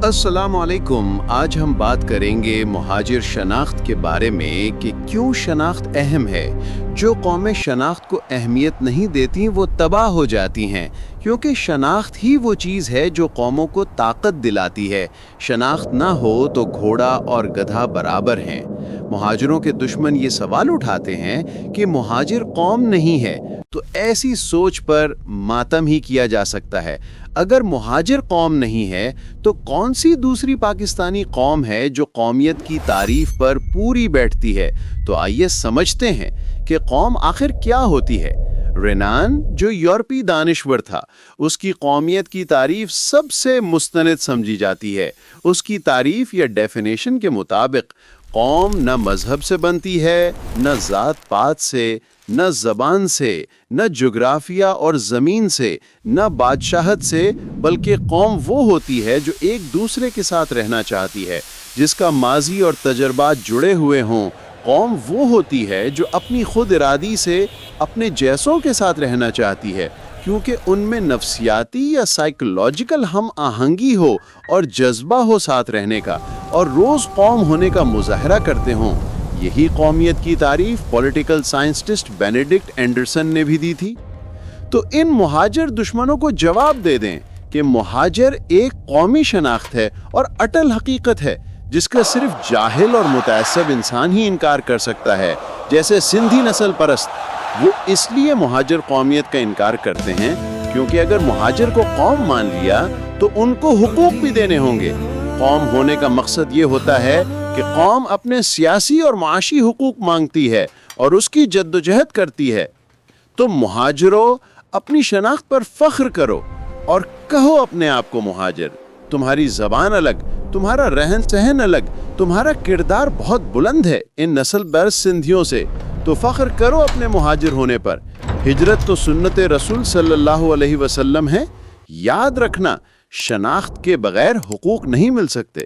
अस्सलाम वालेकुम। आज हम बात करेंगे मुहाजिर शनाख्त के बारे में कि क्यों शनाख्त अहम है। जो कौमें शनाख्त को अहमियत नहीं देती वो तबाह हो जाती हैं, क्योंकि शनाख्त ही वो चीज़ है जो कौमों को ताकत दिलाती है। शनाख्त ना हो तो घोड़ा और गधा बराबर हैं। मुहाजिरों के दुश्मन ये सवाल उठाते हैं कि मुहाजिर कौम नहीं है, तो ऐसी सोच पर मातम ही किया जा सकता है। अगर मुहाजिर कौम नहीं है तो कौन सी दूसरी पाकिस्तानी कौम है जो कौमियत की तारीफ पर पूरी बैठती है। तो आइए समझते हैं कि कौम आखिर क्या होती है। रेनान जो यूरोपी दानिश्वर था, उसकी कौमियत की तारीफ सबसे मुस्तनद समझी जाती है। उसकी तारीफ या डेफिनेशन के मुताबिक कौम न मजहब से बनती है, न ज़ात पात से, न ज़बान से, न जोग्राफिया और ज़मीन से, न बादशाहत से, बल्कि कौम वो होती है जो एक दूसरे के साथ रहना चाहती है, जिसका माजी और तजर्बात जुड़े हुए हों। कौम वो होती है जो अपनी खुद इरादी से अपने जैसों के साथ रहना चाहती है, क्योंकि उनमें नफ्सियाती या साइकोलॉजिकल हम आहंगी हो और जज्बा हो साथ रहने का, और रोज़ कौम होने का मुजाहरा करते हों। यही कौमियत की तारीफ पॉलिटिकल साइंटिस्ट बेनेडिक्ट एंडरसन ने भी दी थी। तो इन मुहाजिर दुश्मनों को जवाब दे दें कि मुहाजिर एक कौमी शनाख्त है और अटल हकीकत है, जिसका सिर्फ जाहिल और मुतअस्सिब इंसान ही इनकार कर सकता है। जैसे सिंधी नस्ल परस्त, वो इसलिए मुहाजिर कौमियत का इनकार करते हैं क्योंकि अगर मुहाजिर को कौम मान लिया तो उनको हुकूक भी देने होंगे। कौम होने का मकसद ये होता है कि कौम अपने सियासी और माशी हुकूक मांगती है और उसकी जद्दोजहद करती है। तो मुहाजिरों, अपनी शनाख्त पर फख्र करो और कहो अपने आप को मुहाजिर। तुम्हारी ज़बान अलग, तुम्हारा रहन सहन अलग, तुम्हारा किरदार बहुत बुलंद है इन नस्ल बरस सिंधियों से, तो फख्र करो अपने मुहाजिर होने पर। हिजरत तो सुन्नत रसूल सल्लल्लाहु अलैहि वसल्लम है। याद रखना, शनाख्त के बगैर हुकूक नहीं मिल सकते।